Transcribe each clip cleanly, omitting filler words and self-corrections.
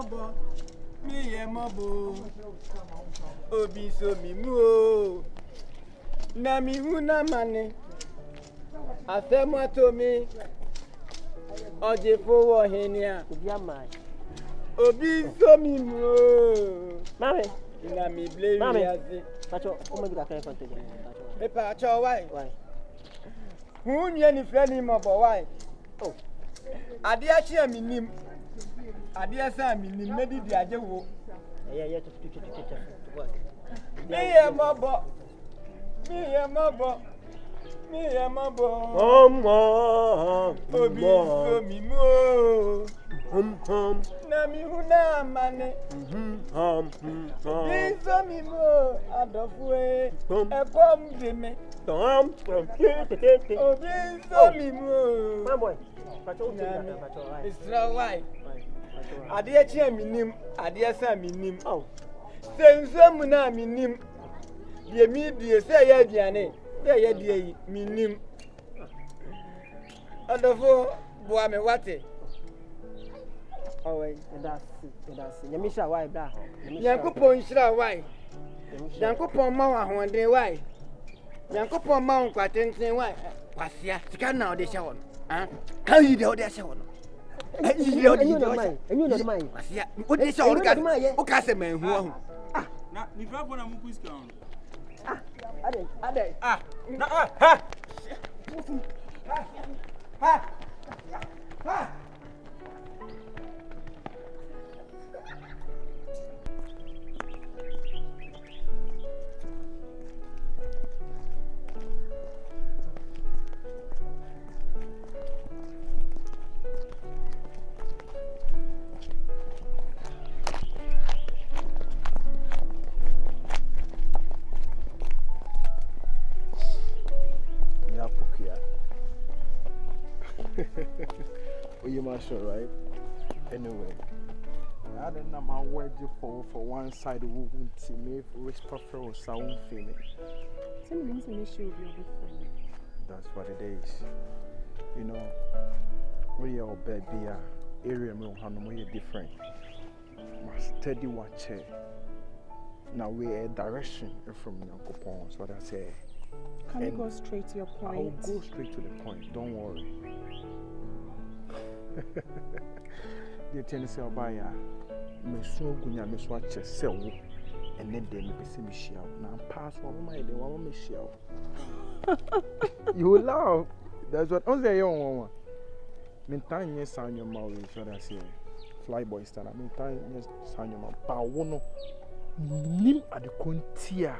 mobo. Me ye mobo. Obi so mi mu. Na mi huna mane. Afemo to me. Oje fowo henia. Obi so mi mu. Mami. Na mi blame yazi. Pacho, o me bi ka kan kon toje. Me pacho why? Why? Who nye ni friend him about why? Oh. Ade a chi aminim. Ade a sa aminim me di aje wo. Yeah, to work. Me ye mabo. Obi so mi mo. Na mi huna mane. Obi so mi mo. Adofue. Ekom de me. Obi so mi mo. My boy. Pacho, Pacho. It's why. Ade a chi aminim. Ade a sa aminim. Oh. Senso mu na aminim. Die mi die se ya aduane. Se ya die minim. Adofo boa me wate. Away, that's Yamisha, why, blah? Yankopon shira why? Yankopon ma wa honden why? Yankopon ma on kwatenten why? Kwasia, sika na ode hye wono. Ah, kan yi de ode hye wono. Yi de ode hye wono. Enyu no mai. Kwasia, ode hye wono ka. O ka se man hu ahu. Ah, na mi fa na mu kuiska on. Ah, ade. Ah, na ha. Ha. You must sure, right? Anyway, I don't know my word for one side who won't see me which prefer or sound feeling. Something's an issue with your friend. That's what it is. You know, we are baby area me we different. Must steady watch it. Now we are direction from Yankopon. That's what I say. Can you go straight to your point? I'll go straight to the point. Don't worry. The tennis of buyer, Monsieur Gunya, Miss Watcher, sell, and then they may see me shell. Now pass one my day, one me shell. You laugh. That's what only a young woman. Meantime, yes, on your mouth is what I say. Flyboy stand. Meantime, yes, on your mouth. Pawono, nil at the contia.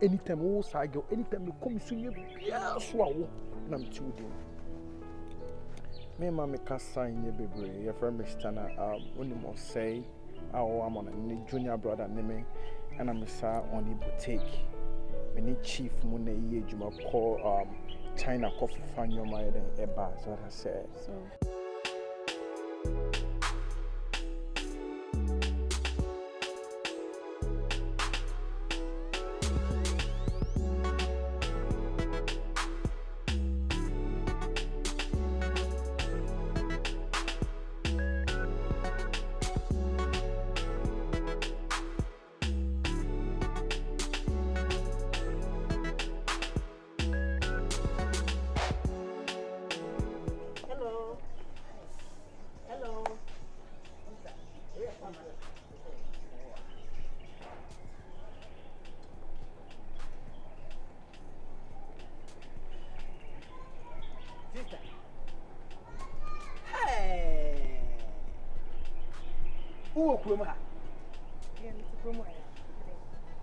Anytime, oh, side girl, anytime you come, soon you be a swallow. And I'm too dim. Me mama ka sign ye bebre your friend Mr. Only more say I'm on a junior brother name and I'm on the boutique. Me need chief mune ye juma call China coffee fan your mind and eba so I said. So Who come here?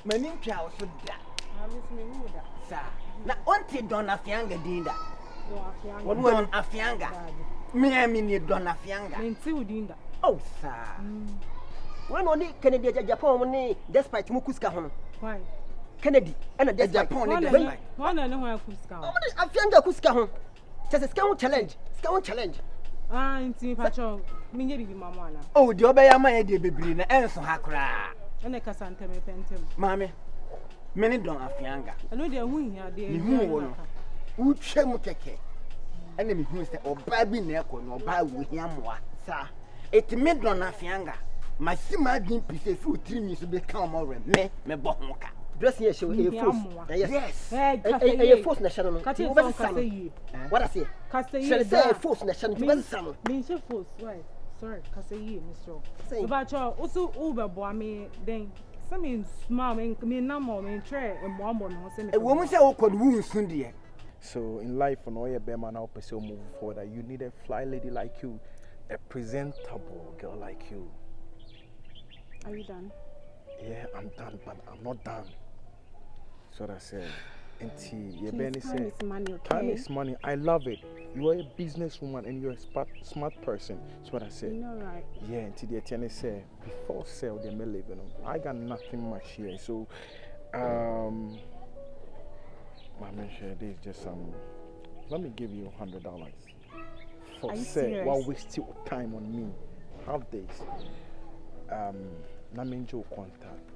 Many cows would die. Sir, now, auntie Donna Fianga did that. What one a Fianga? Me, I mean, Donna Fianga. Oh, sir. When only Kennedy Japan, despite Mukuska. why? Kennedy, and a Japan. One I know where Kuska. I found a Kuska. Just a scout challenge. Ah, in Pacho, Mingy, Mamma. Oh, the Obayama, dear baby, and so Hakra. And a Cassanta me pentim. Mammy, many don't have Fianga. I know they're winning here, dear. Who Chemuteke? Enemy who is or Baby Neko, or Baby Yamwa, sir. It made on a Fianga. my sima din pieces food 3 minutes be come more me bo ho ka dress here show a force. yes A force na channel. What I say? Shall say a force na channel. Me force, why? Sorry, Kasey, Mr. About your also Uber boy me then some small me no more me try and one more no a woman say o could wound soon dear. So in life, for no bear now pursue move forward. You need a fly lady like you, a presentable girl like you. Are you done? Yeah, I'm done, but I'm not done. So I said, time is money, okay? Time is money. I love it. You are a businesswoman and you're a smart person. That's what I said. You know, right? Yeah, until the attorney said, before sale, they may live. I got nothing much here. So, Mama, this is just some. Let me give you $100 for sale while we still time on me. Have this. Naminjo contact.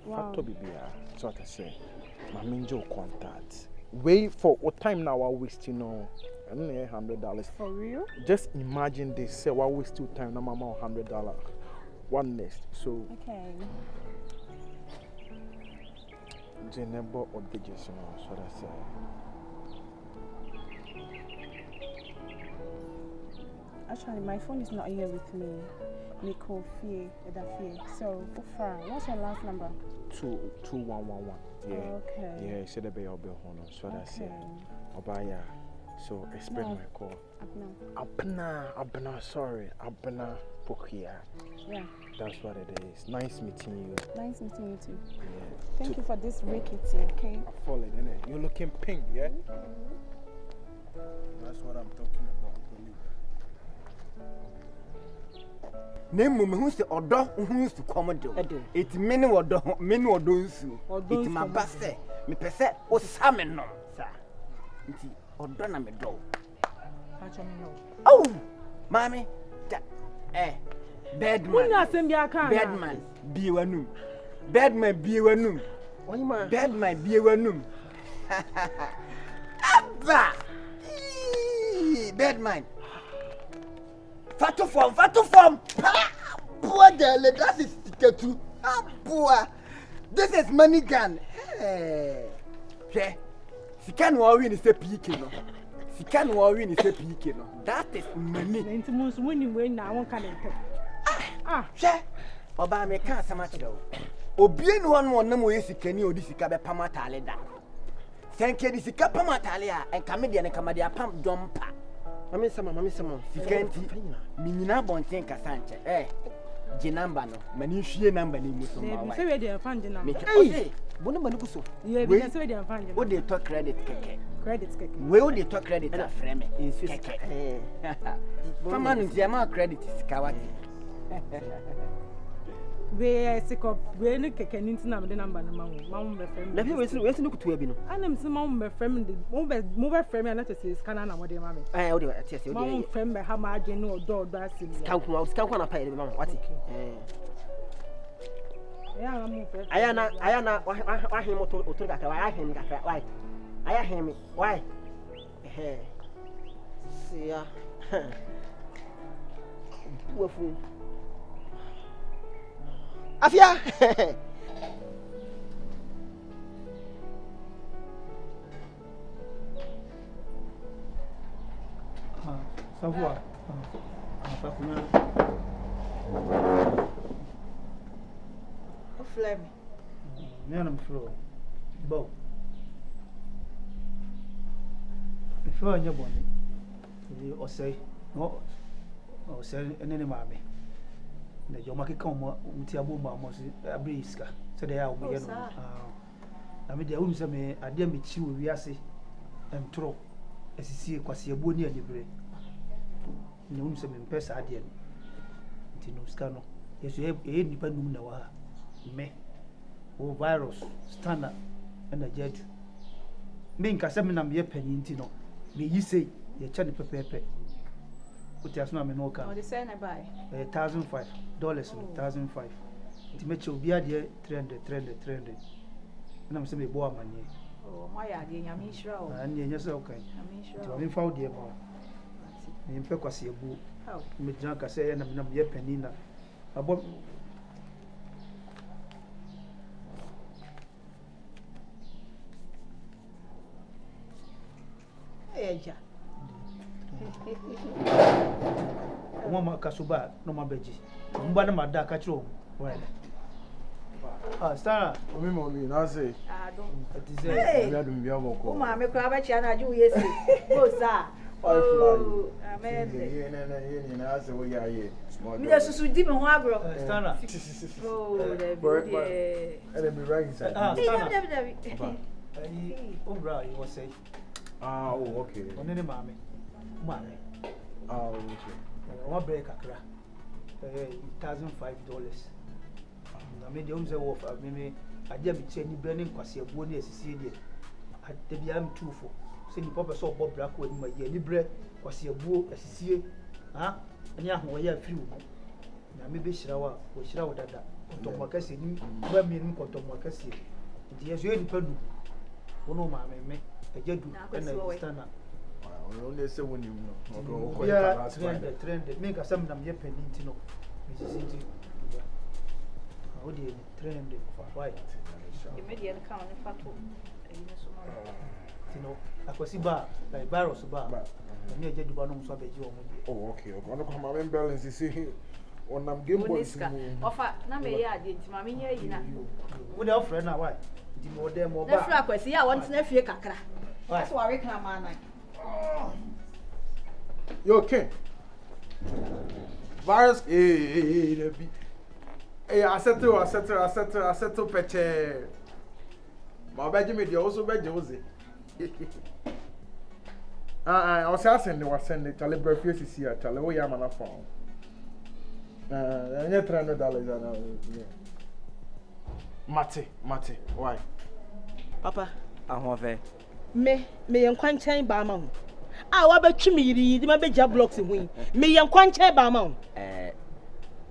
Wow. So I say, Naminjo contact. Wait for what time now? While we still know. $100. For real? Just imagine this. Say while we still time, now mama $100. One nest. So. Okay. Jenebo or digits, you know, so that's Actually, my phone is not here with me. Nico Fie, so far, what's your last number? 2111. Yeah. Okay. Yeah, said the bill honor, so that's it. Obaya. So expect my call. Abna, sorry, Abna Pokia. Yeah. That's what it is. Nice meeting you. Nice meeting you too. Yeah. Thank you for this rickety, okay? I follow it, innit? You're looking pink, yeah? That's what I'm talking about, Name me who's the order who's to commando. It's many order nsu. It's my basse. Me pese o salmon no, sir. It's order na me do. Oh, mommy. Bedman. Bedman. Biwanum. Bedman biwanum. Bedman biwanum. Abba. Bedman. Fatu form. Poor girl, that is too. Poor. This is money gun. Hey. She can't worry in the PK no. She can't worry in the PK no. That is money. Into most winning way now one can She. Oba me can samachi do. Obi no one na mo yesikani odi sika be pamatale da. Senke di sika pamatale a enka de ne kamade apam dompa. Mami sama. Sikanti minyina bonten kasanche. Je number no. Mani hwie number ni muso ma wa. Say we dey find the number. Hey, bono mani kuso. Yeah, because we dey find the number. O dey talk credit keke. Credit keke. We o dey talk credit na frame. Keke. Fama no dia ma credit sika wati. We sick up we no keke ninti na me number na mamu be frame. Na bi we si no kutu abi no. Anam si mamu be frame de mo be frame na tese scanner na mo dey ma me. O dey ati ase o dey. Mamu frame be ha ma age no odo asili. Scan na pa dey mamu wati. Ayana wa him moto otura ka wa him ka why? Aya him why? See ya. Wofu. Afia. Savoir. Flame. I'm flow. Bow. Before you're born, or say, no, or say, an enemy. The Yomaki come with your woman was a brisker, so they are we. I mean, the Umsame, I dear me chew, we are say, and throw as you see a quasi a bony and the brain. No Umsame in Pesa Adian. Tino Scano. Yes, you have a independent now. Me, o virus, standard, and a jet. Mink a seminam ye penintino. Me ye say, ye channy pepe. Put your snowman no car. The same I buy. $1,500, $1,500. To make your beard 300. And I'm saying, boy, money. Oh, my idea, I'm sure. And yes, okay. I'm sure. To have found the amount. In Pequasia boo. How? Me drunk, I say, and I'm not yet penina. Abo Eja. Mama kasuba no mabeji. Mba na mada ka chiro. Right. Stara. Mommy, now say. Hey. We are doing very well. O ma me kura ba chia na ju yesi. Go sa. Oh, amen. I say we are here. Me dey susu di me ho agro. Stara. Oh, the But let me right inside. David. Obra, you was say. Oh, okay. Onene mame. Mame. Okay. One break akra. $1,005. Na me dey umze wo fa me ade me che ni brane nkwase abuo na asisi de. Ade bia am tufo. Se ni papa so bob bra ko ni ma ye ni bre kwase abuo asisi ha ani aho ye afiri wo. Na me be hirawa wo hirawa dada. Kotomo kase ni ba mi ni kotomo kase. Ndi yeso ni padu. Wono ma me ejedu na stana. Only say when you know. Yeah, trend. Me ka sam nam ye pending no. Me sisi. How do you trend why? You made the account in fact. You know, akwasi ba like virus ba. Me ejedu ba no so abeji o mo. Oh, okay. Ono ko ma men balance see on am game boy. Offer na me ya ade nti ma me nya yi na. Wo dey offer na why? Di mo dey mo ba. Na fra akwasi ya won tena fie kakra. That's why we can man. You okay? Virus Hey, I settle peche. My Benjamin media also be Jose. I was asking was sending Talibre face here, Tale we am na phone. And $300 Mate, why? Papa, ahove. Me yen kwanchan ba ma ho. Wa ba twi me yiri di ma be ja blocks hu. Me yen kwanchan ba ma ho.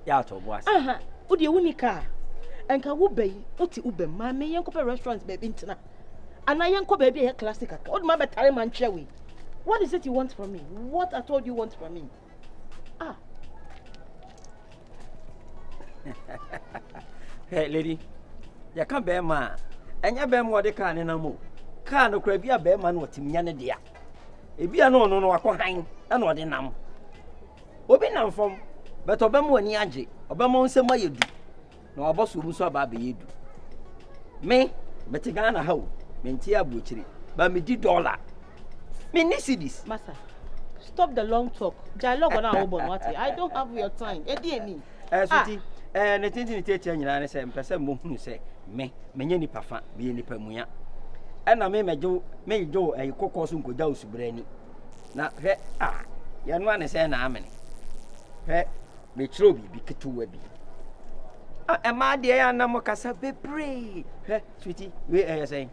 Ya to boas. Aha, wo de unika. Enka wo bayi, oti ube ma me yen ko restaurant ba bi ntina. Ana yen ko ba bi e classic aka. Wo de ma be tare man chewe. What is it you want from me? What at all you want from me? Hey lady, ya kan be ma. Enya be mo de kan na mo. Kan no kra bia be ma no otimnya ne dia. Ebia no akɔhan na no de nam. Obi nam fom, but obem ani age, obem nsɛm ayedu. Na oboso mu so aba be yedu. Me, beti Ghana ha o, me nti abuchiri, ba me di $1. Me ni cedis. Master, stop the long talk. Dialogue on our own what? I don't have your time. Edi eni. Suti, ne tinti teacher nyina ne se mpese mo hunu se me nye nipa fa, be nipa muya. Ɛna me mejo kokɔ so nkoja osubrani na hwɛ ya no ane sɛ na amene hwɛ me kyerɛ bibi ketewa bi ɛma de ya na mo kasa bebre hwɛ sweetie we ɛyɛ sɛn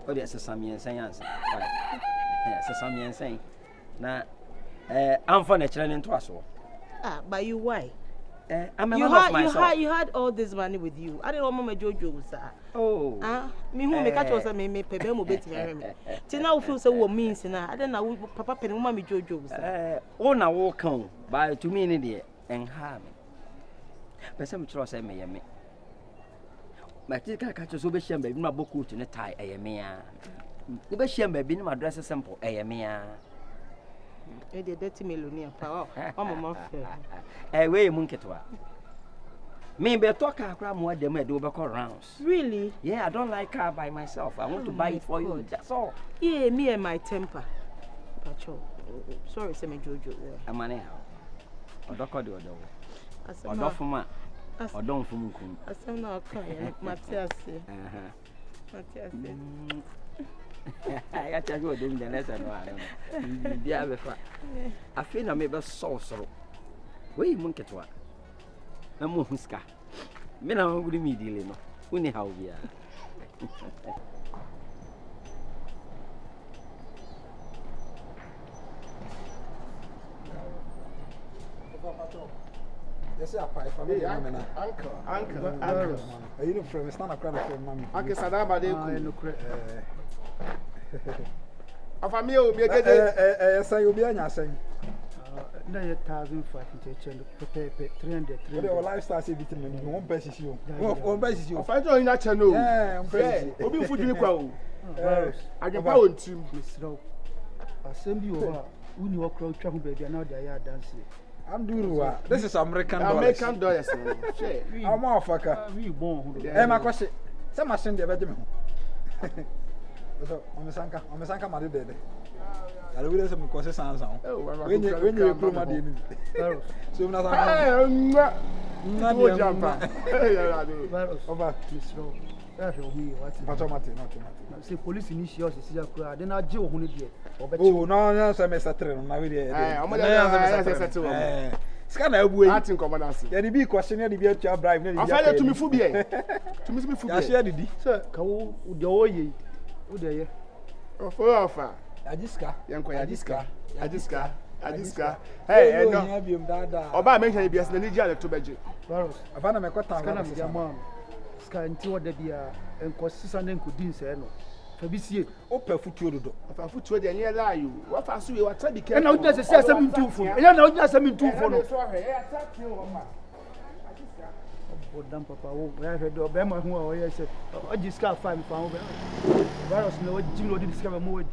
o de sesame ensan ansa sesame ensan na amfa na kyerɛ ne nto aso but you why? You had all this money with you. I didn't want my Jojo, sir. Oh. Me who make catch us me pebe mo beti me. Till now feel so what means na. I don't know papa pen mo me Jojo, sir. Oh na wo kan by to me ne de en ha me. Pese me tro say me ye me. Ma ti ka catch so be sham ba bi na boku to ne tie eye me a. Wo be sham ba bi na dress simple eye me a. E de dirty millionaire power. Mama We munketwa. Me be talk akra mo dem e de we be call rounds. Really? Yeah, I don't like car by myself. I want to buy it for you. That's all. Yeah, me and my temper. Pacho. Sorry, say me Jojo. Amane how. Odoko de odo. Odofuma. Odon fum kun. Asem na kan Matiasi. Matiasi. I tell you doing the next one. Dia be fa. Afi na me be so. We munketwa. Na mo huska. Me na wo gudi mi dile no. Uni how bia. Yes, I pay for me. Uncle. You know, from it's not a credit for mommy. Uncle Sadama, they no Of a meal, be a good say you'll be on your saying. na 1,500 into pepe 300 What your lifestyle say vitamin you won't pass you. Won't pass you. Find you in that channel. Yeah, I'm crazy. Obi food ni kwa o. virus I can power team. misro asem bi o ha uni wo kra twa ho baby na o dey dance. I'm doing this is American dollars. Shit. I'm a fucker. We born ho. Eh my question. Say machine dey beje me ho. So, on sanka ma dey there. I don't know some cause sounds on. When you pro ma dey ni. So na sanka. Na dey jumpa. Virus over misro. That's what we what. Patomate. Say police initiate see akura then aje wo ho ne de. Oh, no, semester 3 na we dey. Scan na ebu Atin commandance. Ya di bi question ya di bi atua bribe na di. Afale to me fu bi e. To me fu bi. Ya share di. Sir, ka wo de o ye. Wo de ye. Ofa. Ajiska. Yanko Ajiska. Hey, no. Ya bi dada. Oba mention e bi as na ni jia to beje. Virus. Afa na me kwata Scan na me am. Scan nti wo de bia enko sisa na enko din se no. Fabisie o pa futuo dodo afa futuo de nye la you wa fa so we wa ta bi ke na wudna se sia asem ntufo e na wudna asem ntufo no so ahwe e attack you ma bodam papa wo ya hwe do be ma hu o ye se Ajiska 5 pa wo be virus na wo jimi no di discover mo wadi